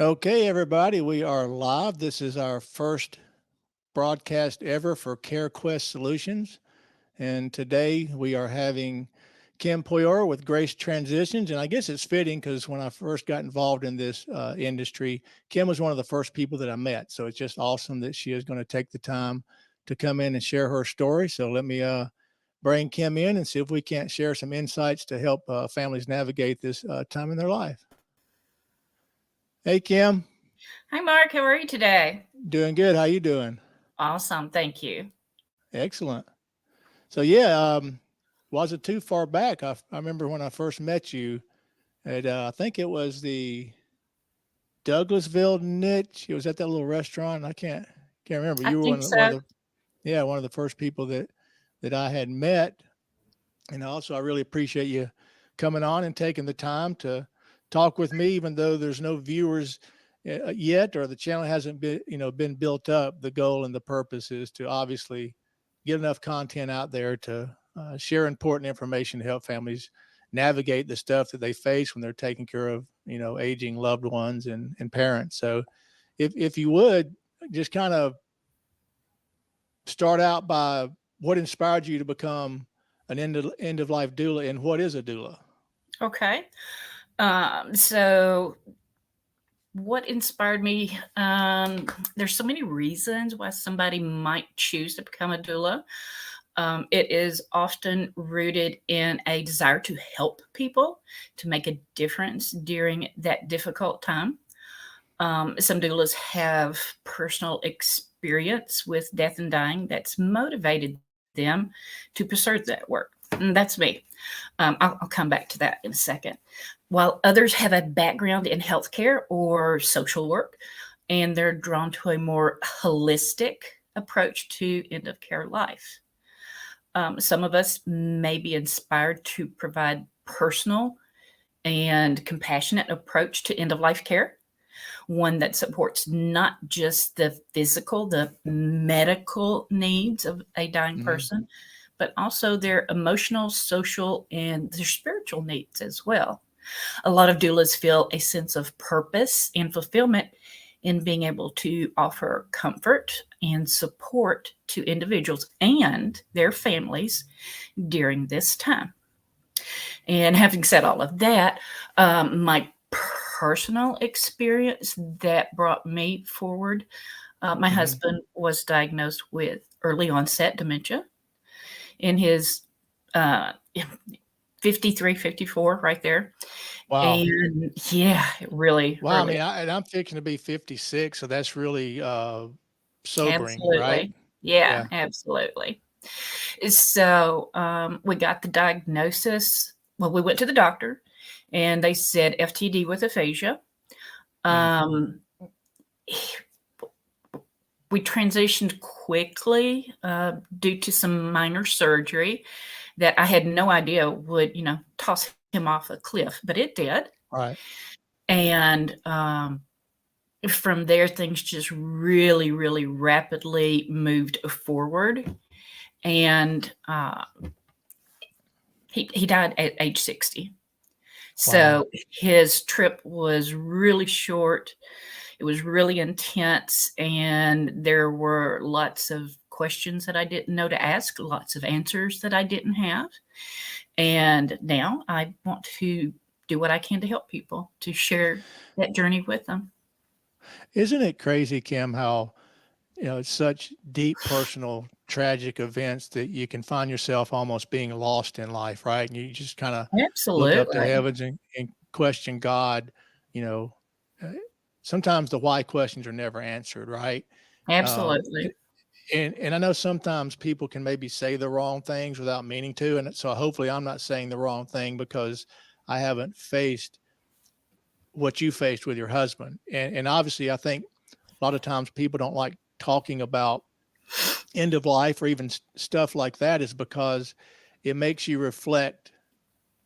Okay, everybody, we are live. This is our first broadcast ever for CareQuest Solutions. And today we are having Kim Poer with Grace Transitions. And I guess it's fitting because when I first got involved in this industry, Kim was one of the first people that I met. So it's just awesome that she is going to take the time to come in and share her story. So let me bring Kim in and see if we can't share some insights to help families navigate this time in their life. Hey, Kim. Hi, Mark. How are you today? Doing good. How you doing? Awesome. Thank you. Excellent. So yeah, wasn't too far back. I remember when I first met you at I think it was the Douglasville niche. It was at that little restaurant. I can't remember. I You were think one of so. the one of the first people that I had met. And also I really appreciate you coming on and taking the time to talk with me, even though there's no viewers yet, or the channel hasn't been built up. The goal and the purpose is to obviously get enough content out there to share important information to help families navigate the stuff that they face when they're taking care of aging loved ones and parents. So if you would just kind of start out by what inspired you to become an end of life doula, and what is a doula? Okay. So what inspired me? There's so many reasons why somebody might choose to become a doula. It is often rooted in a desire to help people, to make a difference during that difficult time. Some doulas have personal experience with death and dying that's motivated them to pursue that work. And that's me. I'll come back to that in a second. While others have a background in healthcare or social work, and they're drawn to a more holistic approach to end of care life. Some of us may be inspired to provide personal and compassionate approach to end of life care, one that supports not just the physical, the medical needs of a dying Mm-hmm. person, but also their emotional, social, and their spiritual needs as well. A lot of doulas feel a sense of purpose and fulfillment in being able to offer comfort and support to individuals and their families during this time. And having said all of that, my personal experience that brought me forward, my Mm-hmm. husband was diagnosed with early onset dementia in his uh, 53, 54, right there. Wow. And yeah, really Wow. I early. mean, and I'm fixing to be 56, so that's really sobering, right? Absolutely. Yeah, Yeah. absolutely. So we got the diagnosis. Well, we went to the doctor and they said FTD with aphasia. Mm. Um, we transitioned quickly due to some minor surgery that I had no idea would, toss him off a cliff, but it did. Right. And from there, things just really, really rapidly moved forward. And he died at age 60. Wow. So his trip was really short. It was really intense. And there were lots of questions that I didn't know to ask, lots of answers that I didn't have. And now I want to do what I can to help people, to share that journey with them. Isn't it crazy, Kim, how it's such deep personal tragic events that you can find yourself almost being lost in life, right? And you just kind of look up to Absolutely. heavens and question God. You know, uh, sometimes the why questions are never answered, right? Um, Absolutely. and I know sometimes people can maybe say the wrong things without meaning to, and so hopefully I'm not saying the wrong thing because I haven't faced what you faced with your husband. And obviously I think a lot of times people don't like talking about end of life or even stuff like that, is because it makes you reflect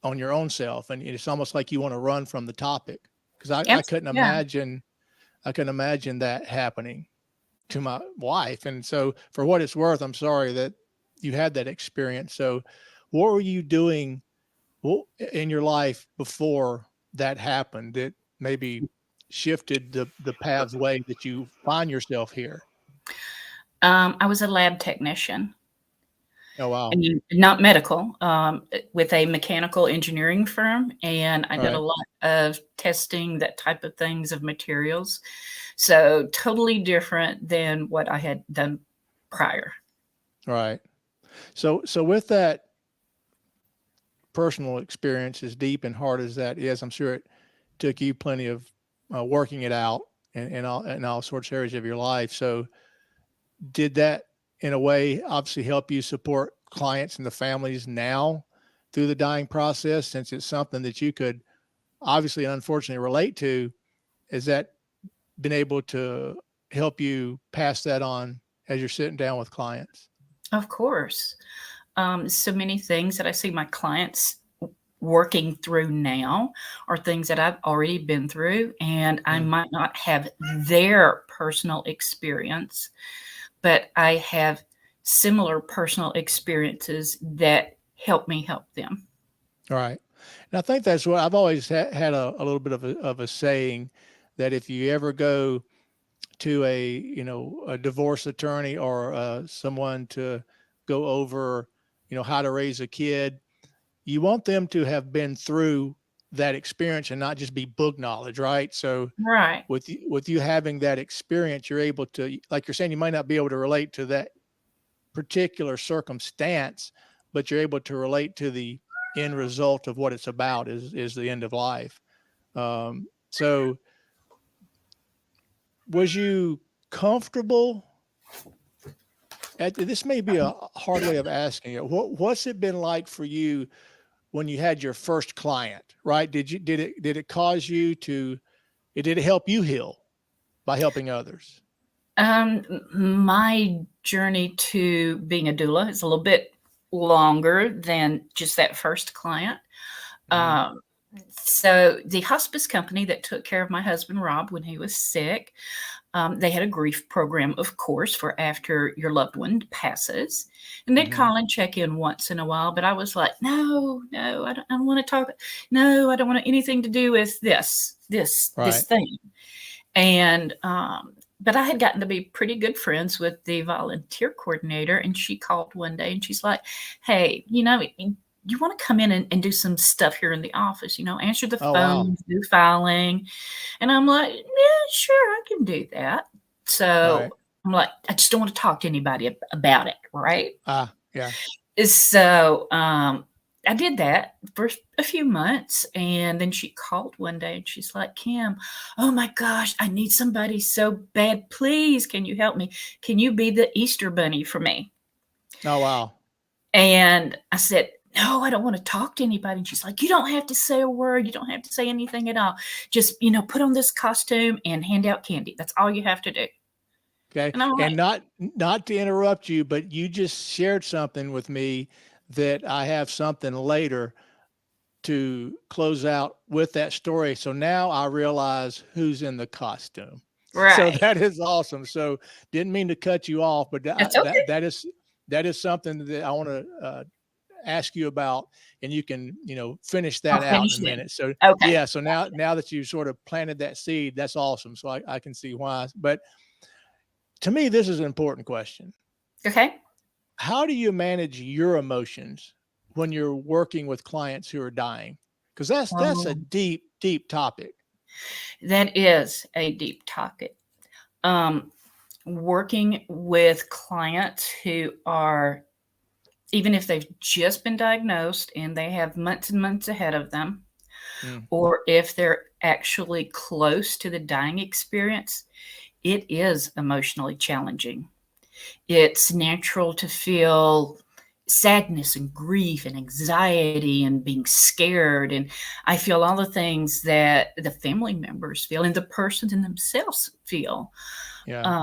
on your own self, and it's almost like you want to run from the topic, because I couldn't Yeah. imagine that happening to my wife. And so for what it's worth, I'm sorry that you had that experience. So what were you doing in your life before that happened that maybe shifted the pathway that you find yourself here? I was a lab technician. Oh, wow. And not medical, with a mechanical engineering firm, and I All did a right. lot of testing, that type of things, of materials. So totally different than what I had done prior. All right. So with that personal experience, as deep and hard as that is, I'm sure it took you plenty of working it out in all sorts of areas of your life. So did that in a way obviously help you support clients and the families now through the dying process, since it's something that you could obviously and unfortunately relate to? Is that been able to help you pass that on as you're sitting down with clients? Of course. So many things that I see my clients working through now are things that I've already been through, and I Mm. might not have their personal experience, but I have similar personal experiences that help me help them. All right. And I think that's what I've always had a little bit of a saying, that if you ever go to a divorce attorney or someone to go over, how to raise a kid, you want them to have been through that experience and not just be book knowledge, right? So Right. with you having that experience, you're able to, like you're saying, you might not be able to relate to that particular circumstance, but you're able to relate to the end result of what it's about, is the end of life. So was you comfortable this may be a hard way of asking it. What's it been like for you when you had your first client, right? Did it cause you to, did it help you heal by helping others? My journey to being a doula is a little bit longer than just that first client. Mm-hmm. So the hospice company that took care of my husband Rob when he was sick, they had a grief program, of course, for after your loved one passes, and they'd Mm-hmm. call and check in once in a while. But I was like, no, no, I don't want to talk. No, I don't want anything to do with this Right. thing. And but I had gotten to be pretty good friends with the volunteer coordinator, and she called one day and she's like, hey, you want to come in and do some stuff here in the office, answer the Oh, wow. phone, do filing. And I'm like, yeah, sure, I can do that. So Right. I'm like, I just don't want to talk to anybody about it, right? Yeah. So I did that for a few months, and then she called one day and she's like, Kim, oh my gosh, I need somebody so bad. Please, can you help me? Can you be the Easter bunny for me? Oh, wow. And I said, no, I don't want to talk to anybody. And she's like, you don't have to say a word. You don't have to say anything at all. Just, put on this costume and hand out candy. That's all you have to do. Okay. And I'm And like, not to interrupt you, but you just shared something with me that I have something later to close out with that story. So now I realize who's in the costume. So right. that is awesome. So didn't mean to cut you off, but That's okay. that is something that I want to ask you about, and you can finish that I'll out in finish a then. minute. So Okay. yeah, so now that you sort of planted that seed, that's awesome. So I can see why. But to me, this is an important question. Okay. How do you manage your emotions when you're working with clients who are dying? Because that's a Um, deep topic. that is a deep topic. Um, Working with clients who are, even if they've just been diagnosed and they have months and months ahead of them, Mm, or if they're actually close to the dying experience, it is emotionally challenging. It's natural to feel sadness and grief and anxiety and being scared. And I feel all the things that the family members feel and the person in themselves feel. yeah,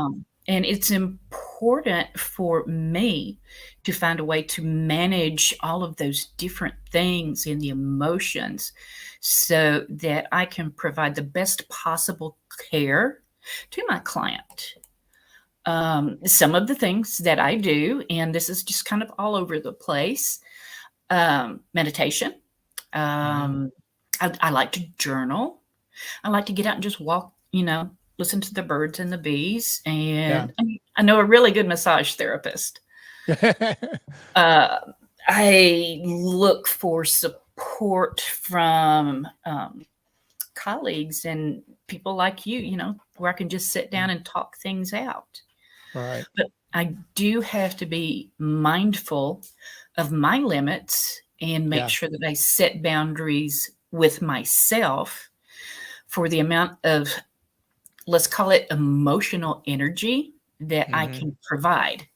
And it's important for me to find a way to manage all of those different things and the emotions so that I can provide the best possible care to my client. Some of the things that I do, and this is just kind of all over the place, meditation. hmm Um, I like to journal. I like to get out and just walk you know, listen to the birds and the bees. Yeah. And I know a really good massage therapist. Uh, I look for support from colleagues and people like you know, where I can just sit down and talk things out. Right. But I do have to be mindful of my limits and make Yeah. sure that I set boundaries with myself for the amount of, let's call it, emotional energy that I Hmm. can provide.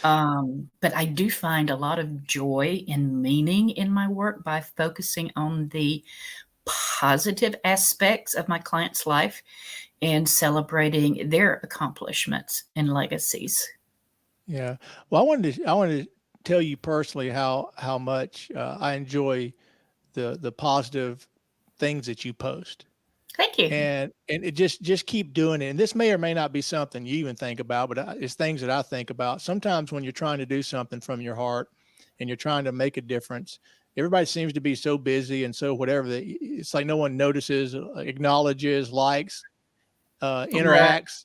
But I do find a lot of joy and meaning in my work by focusing on the positive aspects of my client's life and celebrating their accomplishments and legacies. Yeah. Well, I wanted to tell you personally how much I enjoy the positive things that you post. Thank you. And it just keep doing it. And this may or may not be something you even think about, but it's things that I think about. Sometimes when you're trying to do something from your heart and you're trying to make a difference, everybody seems to be so busy and so whatever that it's like no one notices, acknowledges, likes, Right. interacts,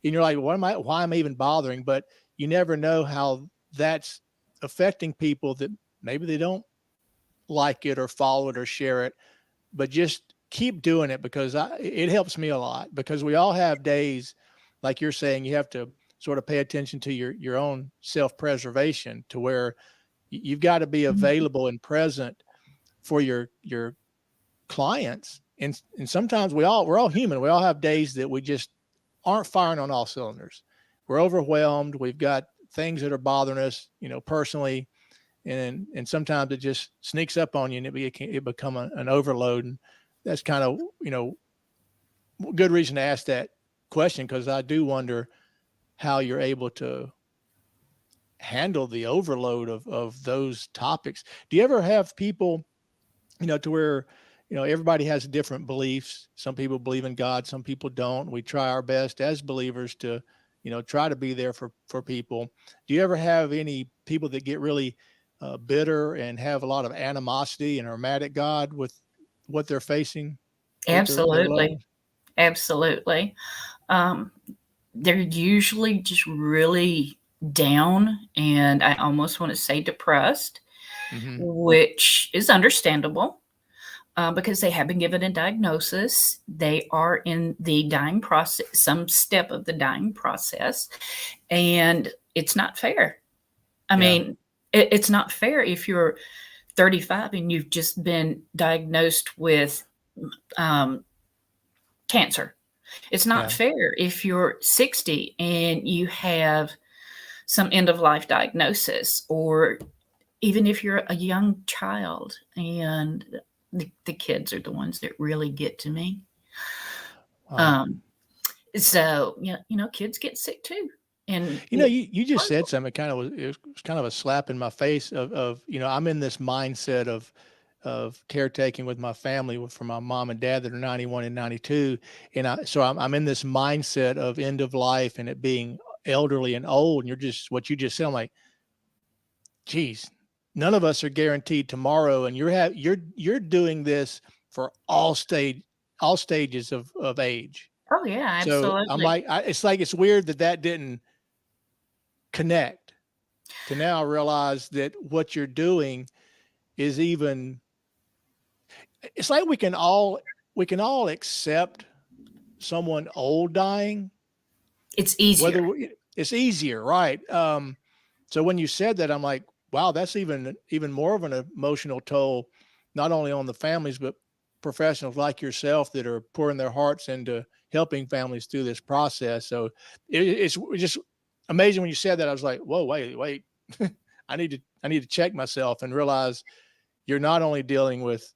and you're like, why am I even bothering? But you never know how that's affecting people that maybe they don't like it or follow it or share it, but just keep doing it because it helps me a lot because we all have days, like you're saying, you have to sort of pay attention to your own self-preservation to where you've got to be Mhm. available and present for your clients. And sometimes we're all human. We all have days that we just aren't firing on all cylinders. We're overwhelmed. We've got things that are bothering us, personally, and sometimes it just sneaks up on you and it become an overload. And that's kind of good reason to ask that question because I do wonder how you're able to handle the overload of those topics. Do you ever have people to where everybody has different beliefs? Some people believe in God, some people don't. We try our best as believers to try to be there for people. Do you ever have any people that get really bitter and have a lot of animosity and are mad at God with what they're facing with their loved Absolutely. ones? Absolutely. Um, they're usually just really down, and I almost want to say depressed, Mm-hmm. which is understandable. Because they have been given a diagnosis. They are in the dying process, some step of the dying process, and it's not fair. I Yeah. mean, it's not fair if you're 35 and you've just been diagnosed with um, cancer. It's not Yeah. fair if you're 60 and you have some end of life diagnosis, or even if you're a young child. And the kids are the ones that really get to me. Wow. Um, so, kids get sick too. And You just said something kind of it was kind of a slap in my face of I'm in this mindset of caretaking with my family for my mom and dad that are 91 and 92, and I'm in this mindset of end of life and it being elderly and old, and you're just what you just said. I'm like, geez, none of us are guaranteed tomorrow, and you're doing this for all stages of age. oh yeah, So I'm absolutely. like, it's like it's weird that didn't connect to now realize that what you're doing is even it's like we can all accept someone old dying, It's easier. it's easier, right? So when you said that, I'm like, wow, that's even more of an emotional toll, not only on the families but professionals like yourself that are pouring their hearts into helping families through this process. So it's just amazing when you said that. I was like, whoa, wait. I need to check myself and realize you're not only dealing with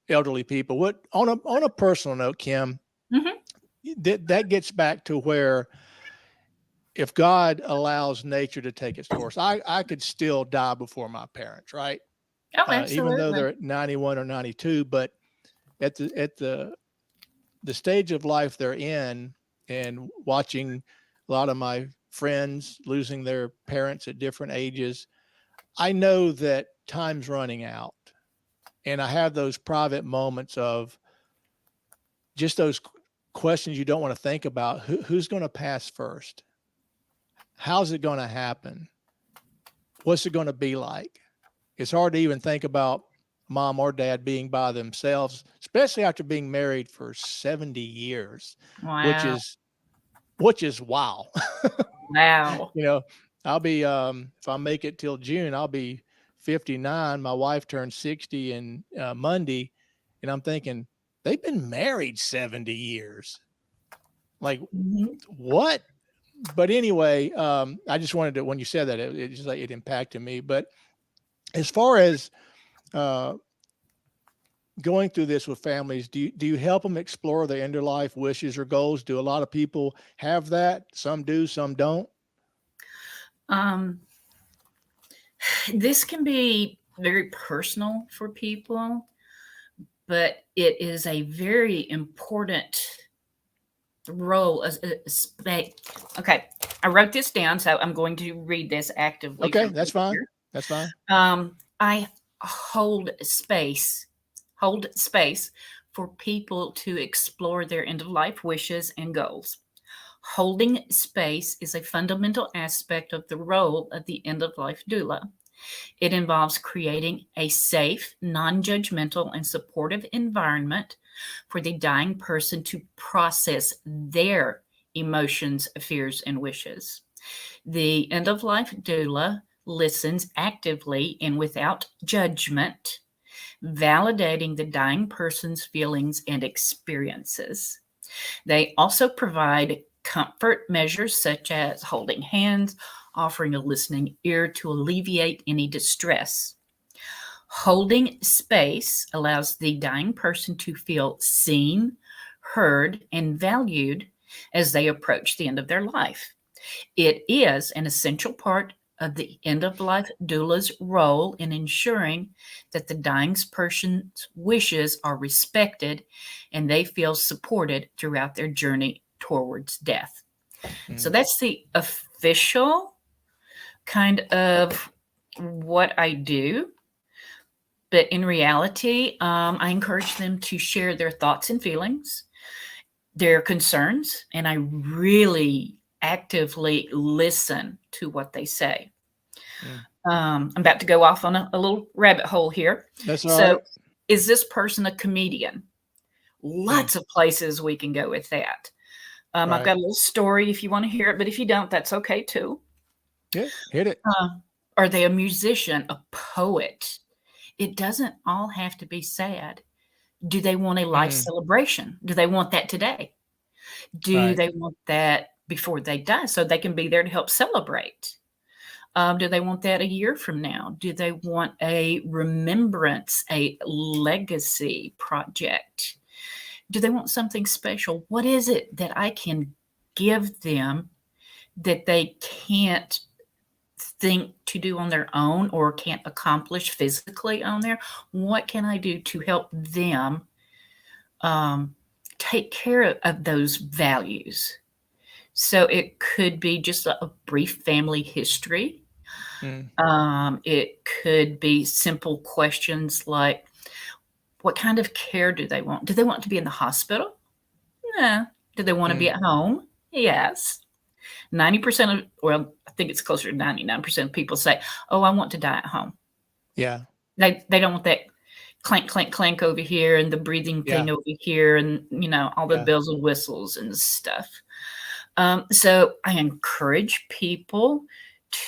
elderly people. What on a personal note, Kim, Mhm. that gets back to where if God allows nature to take its course, I could still die before my parents, right? Oh, Even though absolutely. they're 91 or 92, but at the stage of life they're in, and watching a lot of my friends losing their parents at different ages, I know that time's running out. And I have those private moments of just those questions you don't want to think about. Who's going to pass first? How's it going to happen? What's it going to be like? It's hard to even think about mom or dad being by themselves, especially after being married for 70 years, which Wow. is wow. Wow. You know, I'll be if I make it till June, I'll be 59. My wife turned 60 in Monday, and I'm thinking they've been married 70 years. Like Mhm. what? But anyway, I just wanted to, when you said that, it just like it impacted me. But as far as uh, going through this with families, do you help them explore their end of life wishes or goals? Do a lot of people have that? Some do, some don't. Um, this can be very personal for people, but it is a very important role as a okay, I wrote this down, so I'm going to read this actively Okay, from that's fine. here. That's fine. I hold space for people to explore their end of life wishes and goals. Holding space is a fundamental aspect of the role of the end of life doula. It involves creating a safe, non judgmental, and supportive environment for the dying person to process their emotions, fears, and wishes. The end of life doula listens actively and without judgment, validating the dying person's feelings and experiences. They also provide comfort measures such as holding hands, offering a listening ear to alleviate any distress. Holding space allows the dying person to feel seen, heard, and valued as they approach the end of their life. It is an essential part of the end of life doula's role in ensuring that the dying person's wishes are respected and they feel supported throughout their journey towards death. So Mm. that's the official kind of what I do. But in reality, I encourage them to share their thoughts and feelings, their concerns, and I really actively listen to what they say. Mm. I'm about to go off on a little rabbit hole here. That's all So, right. is this person a comedian? Mm. Lots of places we can go with that. I've Right. got a little story if you want to hear it, but if you don't, that's okay too. Yeah, hit it. Uh, are they a musician, a poet? It doesn't all have to be sad. Do they want a life Mm. celebration? Do they want that today? Do Right. they want that before they die so they can be there to help celebrate? Do they want that a year from now? Do they want a remembrance, a legacy project? Do they want something special? What is it that I can give them that they can't think to do on their own or can't accomplish physically on there? What can I do to help them um, take care of those values? So it could be just a brief family history. Mm. It could be simple questions like, what kind of care do they want? Do they want to be in the hospital? No. Do they want to be Mm. at home? Yes. 90% of, well, I think it's closer to 99% of people say, oh, I want to die at home. Yeah. They don't want that clank, clank, clank over here and the breathing Yeah. thing over here and, all the Yeah. bells and whistles and stuff. So I encourage people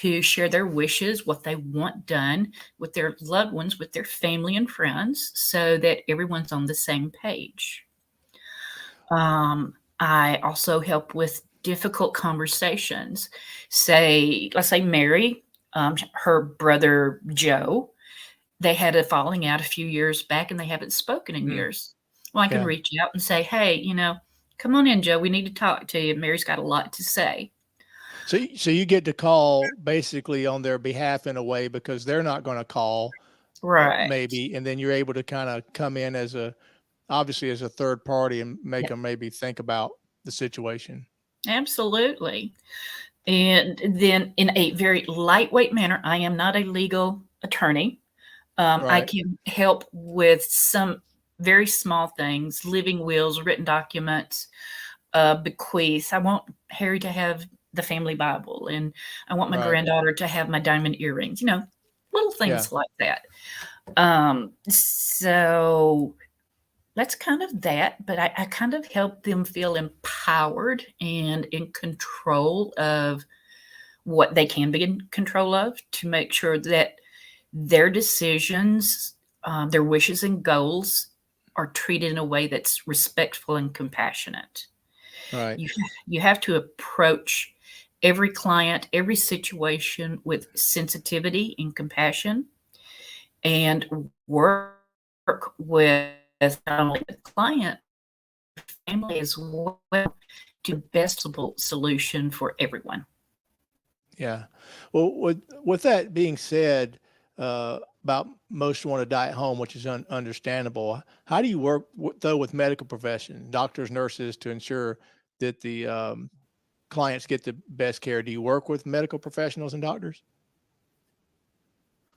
to share their wishes, what they want done with their loved ones, with their family and friends, so that everyone's on the same page. I also help with difficult conversations. Let's say Mary, her brother Joe, they had a falling out a few years back and they haven't spoken in Mm. years. Well, I can Yeah. reach out and say, hey, come on in, Joe. We need to talk to you. Mary's got a lot to say. So you get to call basically on their behalf in a way because they're not going to call Right. maybe, and then you're able to kind of come in as obviously as a third party and make Yeah, them maybe think about the situation. absolutely. And then in a very lightweight manner, I am not a legal attorney. I Right. can help with some very small things, living wills, written documents, bequeaths. I want Harry to have the family Bible, and I want my Right. granddaughter to have my diamond earrings, little Yeah. things like that. So that's kind of that, but I kind of help them feel empowered and in control of what they can be in control of, to make sure that their decisions, their wishes and goals are treated in a way that's respectful and compassionate. Right. You you have to approach every client, every situation with sensitivity and compassion, and work with not only the client, family as well, to best possible solution for everyone. Yeah. Well, with that being said, about most want to die at home, which is understandable. How do you work though with medical profession, doctors, nurses, to ensure that the clients get the best care? Do you work with medical professionals and doctors?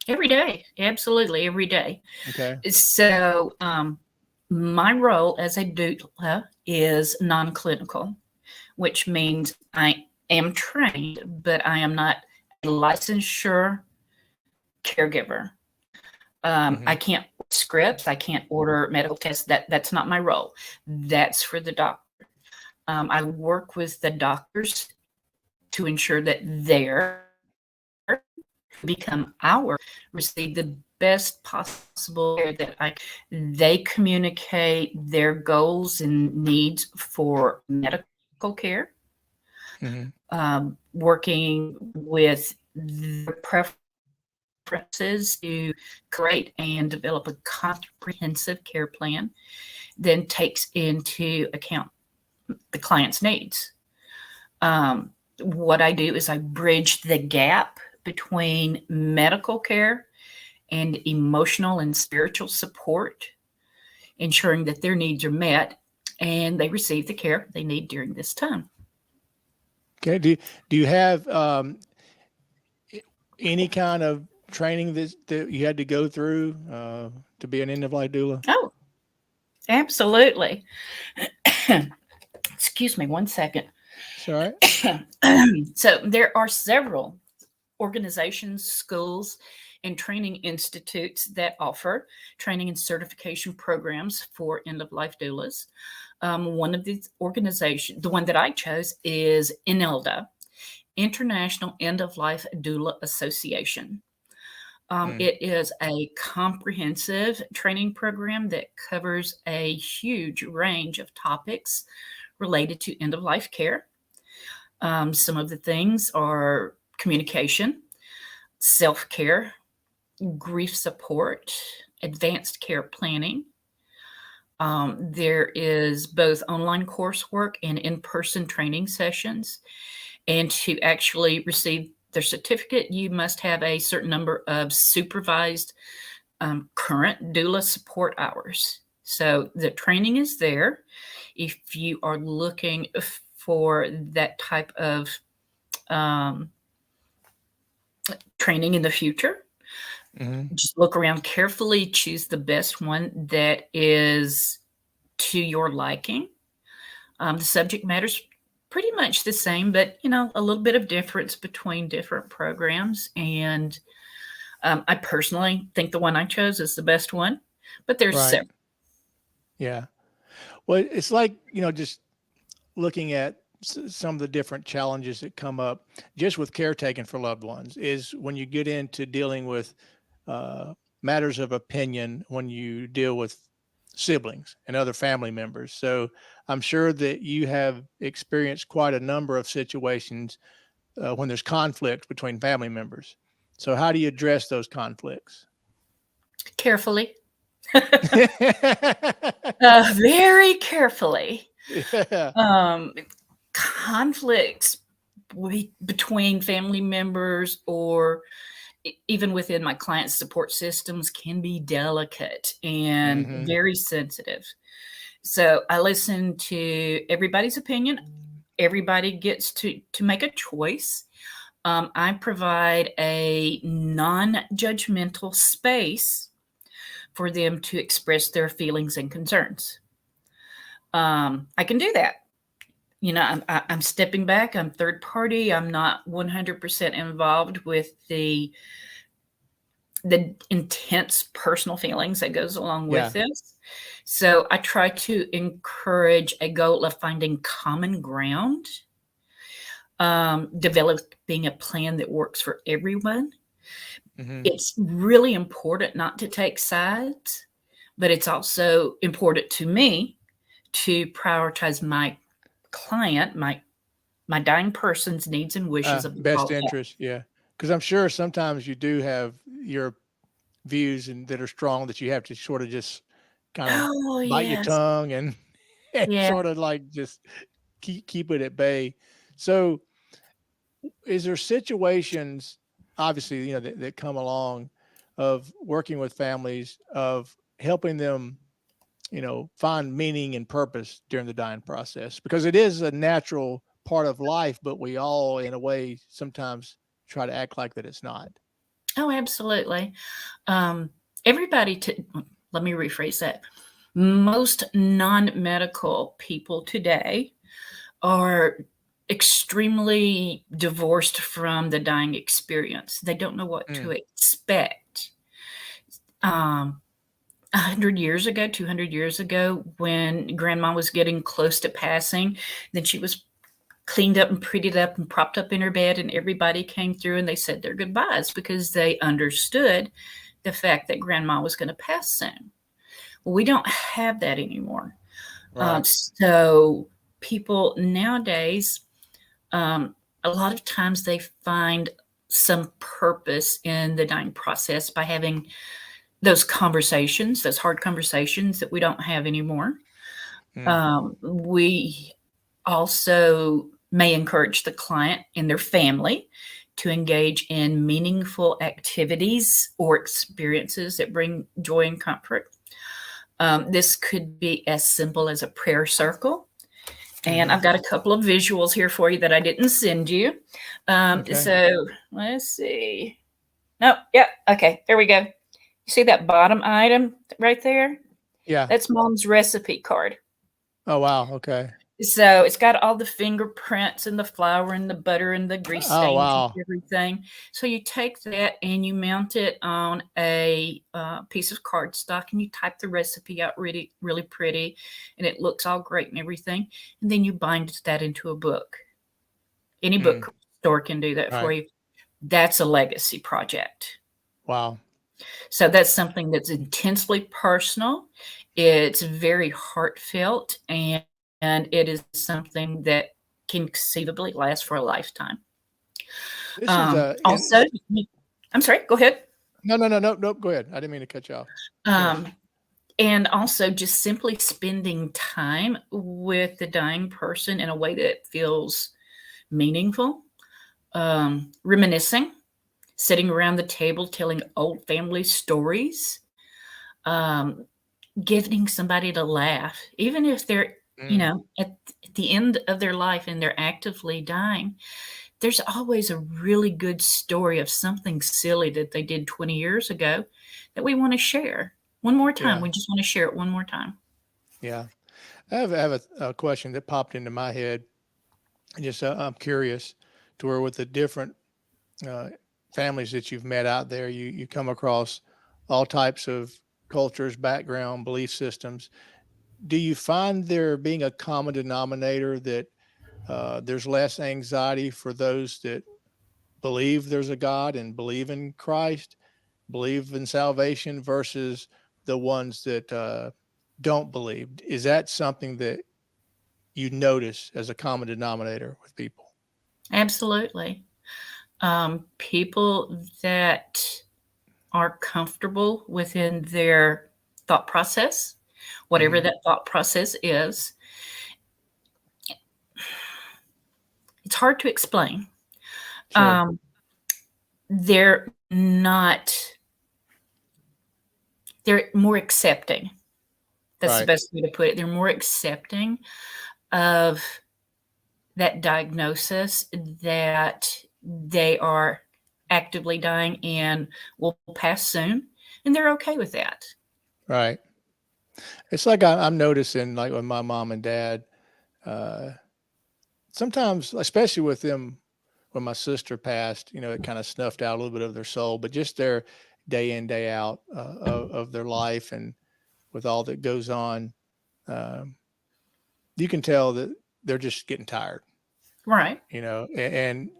Every day, absolutely every day. Okay. So, my role as a doula is non-clinical, which means I am trained, but I am not a licensure caregiver. I Hmm. can't scripts, I can't order medical tests. That's not my role. That's for the doctor. I work with the doctors to ensure that their become our receive the best possible care that they communicate their goals and needs for medical care, Hmm. working with their preferences to create and develop a comprehensive care plan, then takes into account the client's needs. What I do is I bridge the gap between medical care and emotional and spiritual support, ensuring that their needs are met and they receive the care they need during this time. Okay. Do you have any kind of training that you had to go through to be an end of life doula? Oh, absolutely. Excuse me one second. It's all right. So there are several organizations, schools, and training institutes that offer training and certification programs for end of life doulas. One of these organizations, the one that I chose, is INELDA, International End of Life Doula Association. Mm. It is a comprehensive training program that covers a huge range of topics related to end of life care. Some of the things are communication, self care, grief support, advanced care planning. There is both online coursework and in person training sessions. And to actually receive their certificate, you must have a certain number of supervised current doula support hours. So the training is there. If you are looking for that type of um, training in the future, Hmm. just look around carefully, choose the best one that is to your liking. The subject matter's pretty much the same, but a little bit of difference between different programs. And I personally think the one I chose is the best one, but there's Right. several. Yeah. Well, it's like, just looking at some of the different challenges that come up just with caretaking for loved ones is when you get into dealing with uh, matters of opinion when you deal with siblings and other family members. So I'm sure that you have experienced quite a number of situations when there's conflict between family members. So how do you address those conflicts? Carefully, very carefully. Yeah. Um, Conflicts between family members or even within my client support systems can be delicate and Hmm. very sensitive. So I listen to everybody's opinion. Everybody gets to make a choice. I provide a non-judgmental space for them to express their feelings and concerns. I can do that. I'm stepping back. I'm third party. I'm not 100% involved with the intense personal feelings that goes along with Yeah. this. So I try to encourage a goal of finding common ground, developing a plan that works for everyone. Hmm. It's really important not to take sides, but it's also important to me to prioritize my client, my dying person's needs and wishes above all Best else. interest. Yeah. Because I'm sure sometimes you do have your views and that are strong that you have to sort of just kind of Oh, bite your yes. tongue and, and Yeah. sort of like just keep it at bay. So is there situations, obviously, that come along of working with families, of helping them, find meaning and purpose during the dying process? Because it is a natural part of life, but we all, in a way, sometimes try to act like that it's not. Oh, absolutely. Um, everybody let me rephrase that. Most non-medical people today are extremely divorced from the dying experience. They don't know what to Mm, expect. 100 years ago, 200 years ago, when grandma was getting close to passing, then she was cleaned up and prettied up and propped up in her bed, and everybody came through and they said their goodbyes because they understood the fact that grandma was going to pass soon. Well, we don't have that anymore. right. So people nowadays, a lot of times they find some purpose in the dying process by having those conversations, those hard conversations that we don't have anymore. Mm, We also may encourage the client and their family to engage in meaningful activities or experiences that bring joy and comfort. This could be as simple as a prayer circle. And hmm. I've got a couple of visuals here for you that I didn't send you. Okay. So let's see. No, yeah, okay, there we go. You see that bottom item right there? Yeah. That's mom's recipe card. Oh, wow. Okay. So it's got all the fingerprints and the flour and the butter and the grease Oh, stains and wow. everything. So you take that and you mount it on a piece of cardstock and you type the recipe out really, really pretty, and it looks all great and everything. And then you bind that into a book. Any Mm, book store can do that for right. you. That's a legacy project. Wow. So that's something that's intensely personal. It's very heartfelt, and it is something that can conceivably last for a lifetime. This is and Also, I'm sorry, go ahead. no, no, no, no, nope. Go ahead. I didn't mean to cut you off. Finish. Um, and also just simply spending time with the dying person in a way that feels meaningful, reminiscing, sitting around the table telling old family stories, um, giving somebody to laugh, even if they're, Mm, at the end of their life and they're actively dying, there's always a really good story of something silly that they did 20 years ago that we want to share one more time. yeah. We just want to share it one more time. Yeah. I have a question that popped into my head. And just I'm curious to where with the different uh, families that you've met out there, you come across all types of cultures, background, belief systems. Do you find there being a common denominator that there's less anxiety for those that believe there's a God and believe in Christ, believe in salvation versus the ones that don't believe? Is that something that you notice as a common denominator with people? Absolutely. People that are comfortable within their thought process, whatever Hmm. that thought process is, it's hard to explain. Sure. Um, they're not, they're more accepting. That's the Right. best way to put it. They're more accepting of that diagnosis that they are actively dying and will pass soon, and they're okay with that. Right. It's like I'm noticing, like with my mom and dad, uh, sometimes, especially with them, when my sister passed, it kind of snuffed out a little bit of their soul, but just their day in, day out of their life and with all that goes on, um, you can tell that they're just getting tired, Right. and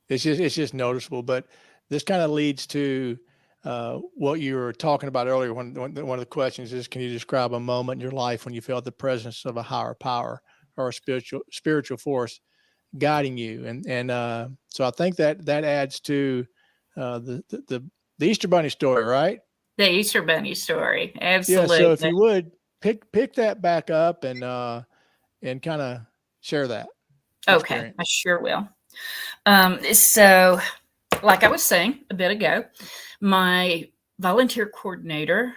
it's just noticeable. But this kind of leads to what you were talking about earlier. When one of the questions is, can you describe a moment in your life when you felt the presence of a higher power or a spiritual force guiding you? And so I think that adds to the Easter Bunny story, right? The Easter Bunny story. Yeah. So if Absolutely. you would pick that back up and kind of share that Okay, I experience. sure will. So, like I was saying a bit ago, my volunteer coordinator,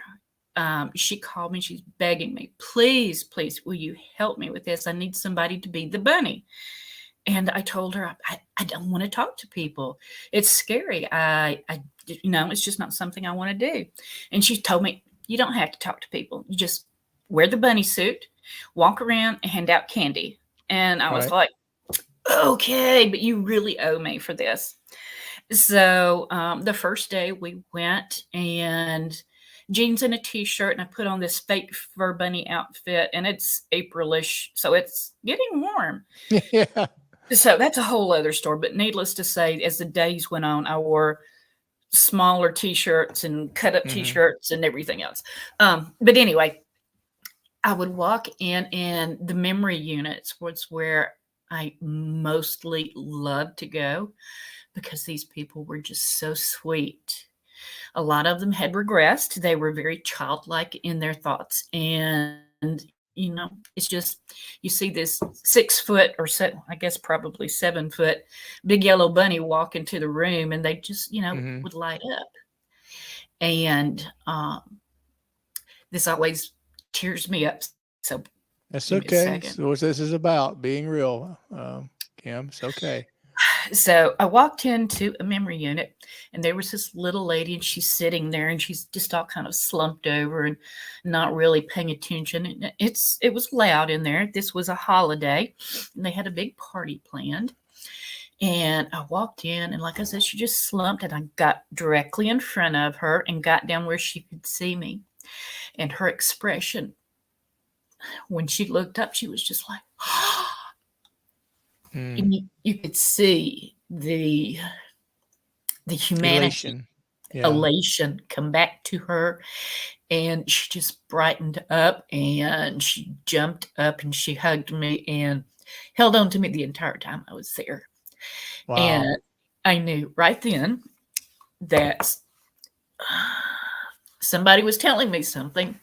she called me. She's begging me, please, please, will you help me with this? I need somebody to be the bunny. And I told her, I don't want to talk to people. It's scary. It's just not something I want to do. And she told me, you don't have to talk to people. You just wear the bunny suit, walk around, and hand out candy. And I was Right. like, okay, but you really owe me for this. So the first day we went and jeans and a t-shirt, and I put on this fake fur bunny outfit, and it's Aprilish, so it's getting warm. Yeah. So that's a whole other story. But needless to say, as the days went on, I wore smaller t-shirts and cut up Hmm. t-shirts and everything else. But anyway, I would walk in, and the memory units was where I mostly loved to go because these people were just so sweet. A lot of them had regressed. They were very childlike in their thoughts. And it's just, you see this 6 foot or so, I guess probably 7 foot big yellow bunny walk into the room, and they just, Hmm. would light up. And this always tears me up. So give me a That's second. okay. So what this is about, being real, Kim. It's okay. So I walked into a memory unit, and there was this little lady, and she's sitting there, and she's just all kind of slumped over and not really paying attention. And it was loud in there. This was a holiday, and they had a big party planned. And I walked in, and like I said, she just slumped, and I got directly in front of her and got down where she could see me. And her expression when she looked up, she was just like, Mm. and you could see the humanity Elation. Yeah. elation come back to her, and she just brightened up, and she jumped up, and she hugged me and held on to me the entire time I was there. Wow. And I knew right then that somebody was telling me something,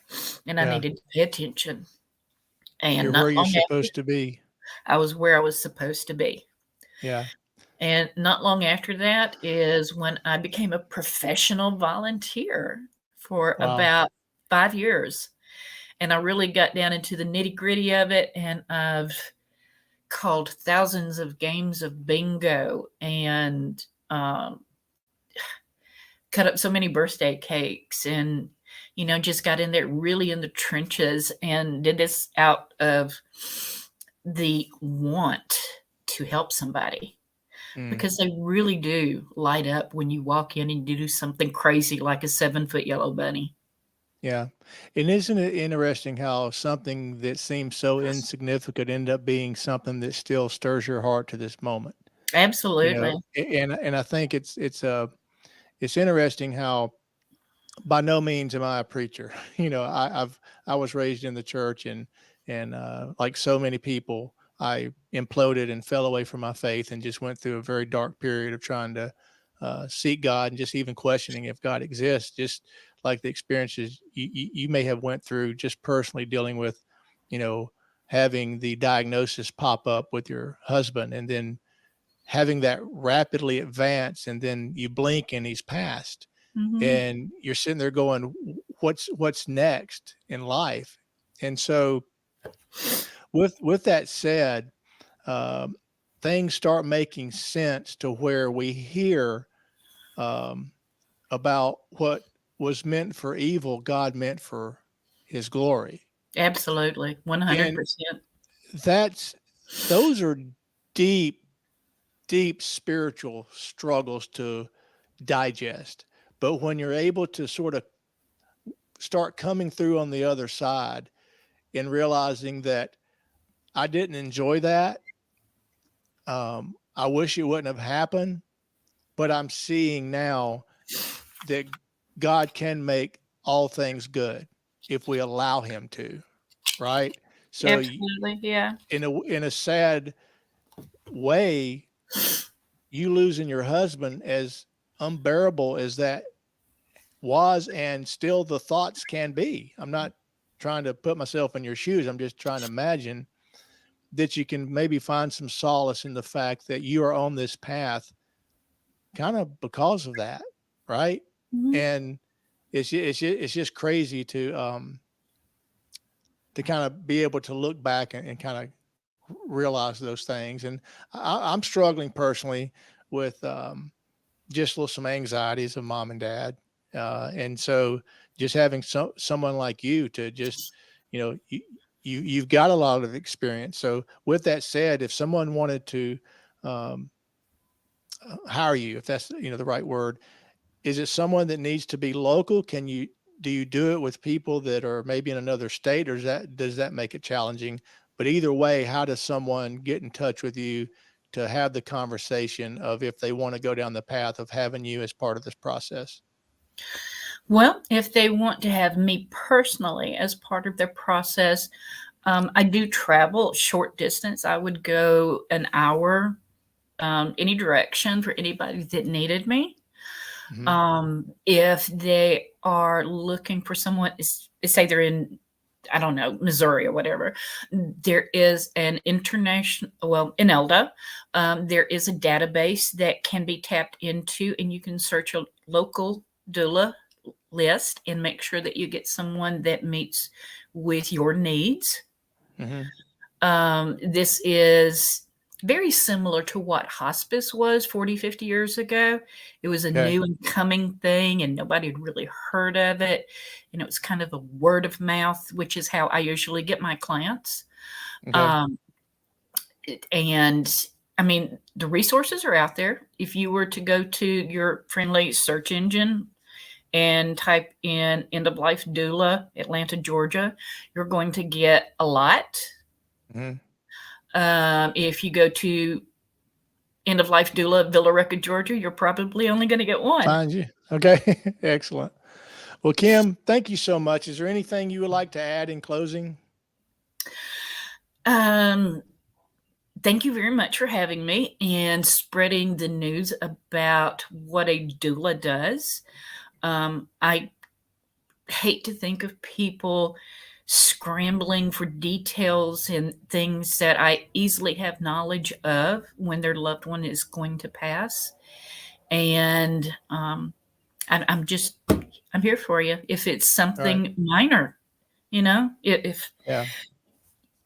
and I Yeah. needed to pay attention. And You're where not you're long after, supposed to be. I was where I was supposed to be. Yeah. And not long after that is when I became a professional volunteer for Wow. about 5 years. And I really got down into the nitty gritty of it. And I've called thousands of games of bingo and um, cut up so many birthday cakes and, just got in there really in the trenches and did this out of the want to help somebody. Mm. Because they really do light up when you walk in and do something crazy like a 7 foot yellow bunny. Yeah. And isn't it interesting how something that seems so insignificant end up being something that still stirs your heart to this moment? Absolutely. And I think it's interesting how by no means am I a preacher. I was raised in the church and like so many people, I imploded and fell away from my faith and just went through a very dark period of trying to seek God and just even questioning if God exists. Just like the experiences you may have went through, just personally dealing with, you know, having the diagnosis pop up with your husband and then having that rapidly advance and then you blink and he's passed Mhm. and you're sitting there going, what's next in life? And so with that said, um, things start making sense to where we hear um, about what was meant for evil, God meant for his glory. Absolutely. And 100%. that's, those are deep, deep spiritual struggles to digest. But when you're able to sort of start coming through on the other side and realizing that I didn't enjoy that, I wish it wouldn't have happened, but I'm seeing now that God can make all things good if we allow him to, right? So Absolutely. Yeah. in a sad way, you losing your husband, as unbearable as that was and still the thoughts can be. I'm not trying to put myself in your shoes. I'm just trying to imagine that you can maybe find some solace in the fact that you are on this path kind of because of that, right? Mhm. And it's just crazy to kind of be able to look back and kind of realize those things. And I'm struggling personally with just little some anxieties of mom and dad, and so just having someone like you to just, you know, you've got a lot of experience. So with that said, if someone wanted to um, hire you, if that's, you know, the right word, is it someone that needs to be local? Can you, do you do it with people that are maybe in another state, or does that make it challenging? But either way, how does someone get in touch with you to have the conversation of if they want to go down the path of having you as part of this process? Well, if they want to have me personally as part of their process, I do travel short distance. I would go an hour any direction for anybody that needed me. Hmm. If they are looking for someone, say they're in, I don't know, Missouri or whatever, there is an international, well, in ELDA, there is a database that can be tapped into, and you can search a local doula list and make sure that you get someone that meets with your needs. Hmm. This is very similar to what hospice was 40, 50 years ago. It was a Okay. new and coming thing, and nobody had really heard of it. And it was kind of a word of mouth, which is how I usually get my clients. Okay. Um, and I mean, the resources are out there. If you were to go to your friendly search engine and type in end of life doula, Atlanta, Georgia, you're going to get a lot. Hmm. If you go to end of life doula, Villa Rica, Georgia, you're probably only going to get one. Find you. Okay. Excellent. Well, Kim, thank you so much. Is there anything you would like to add in closing? Um, Thank you very much for having me and spreading the news about what a doula does. I hate to think of people scrambling for details and things that I easily have knowledge of when their loved one is going to pass. And I'm just, I'm here for you. If it's Right. something minor, if Yeah.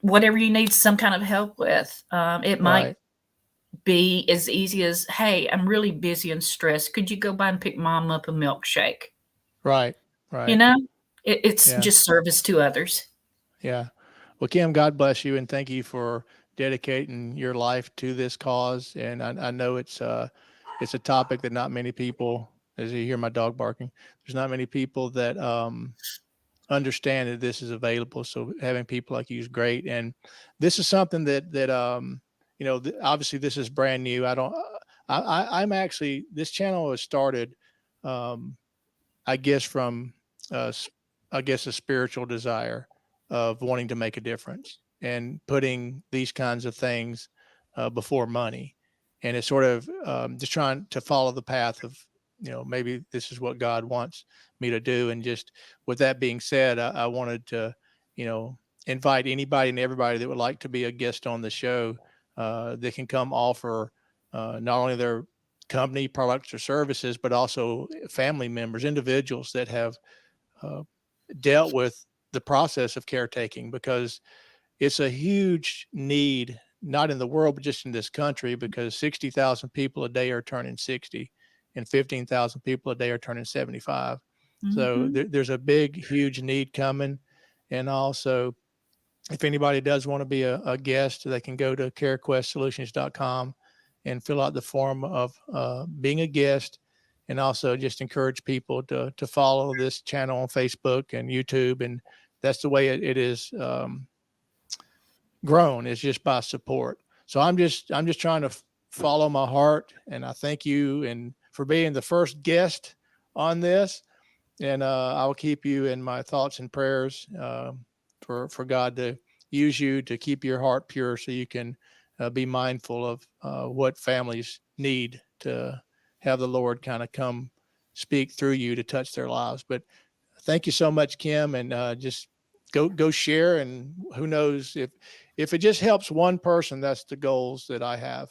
whatever you need some kind of help with, it might Right. be as easy as, hey, I'm really busy and stressed. Could you go by and pick mom up a milkshake? Right. You Right. know, it's Yeah. just service to others. Yeah. Well, Kim, God bless you, and thank you for dedicating your life to this cause. And I know it's a topic that not many people, as you hear my dog barking, there's not many people that understand that this is available. So having people like you is great. And this is something that you know, obviously this is brand new. I don't, I'm actually, this channel was started, um, I guess from, I guess a spiritual desire of wanting to make a difference and putting these kinds of things before money. And it's sort of just trying to follow the path of, you know, maybe this is what God wants me to do. And just with that being said, I wanted to, you know, invite anybody and everybody that would like to be a guest on the show that can come offer not only their company products or services, but also family members, individuals that have uh, dealt with the process of caretaking, because it's a huge need, not in the world, but just in this country, because 60,000 people a day are turning 60 and 15,000 people a day are turning 75. So Mhm. there's a big, huge need coming. And also, if anybody does want to be a guest, they can go to carequestsolutions.com and fill out the form of being a guest. And also just encourage people to follow this channel on Facebook and YouTube. And that's the way it is grown, is just by support. So I'm just trying to follow my heart. And I thank you and for being the first guest on this. And I'll keep you in my thoughts and prayers for God to use you to keep your heart pure, so you can be mindful of what families need to have the Lord kind of come speak through you to touch their lives. But thank you so much, Kim, and just go share. And who knows, if it just helps one person, that's the goals that I have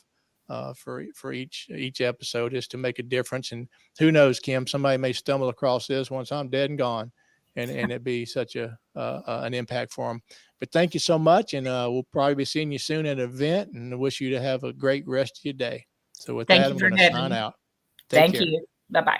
for each episode, is to make a difference. And who knows, Kim, somebody may stumble across this once I'm dead and gone, and it be such an impact for them. But thank you so much, and we'll probably be seeing you soon at an event. And I wish you to have a great rest of your day. So with Thank that, you I'm for going to having sign me. out. Take Thank care. you. Bye bye.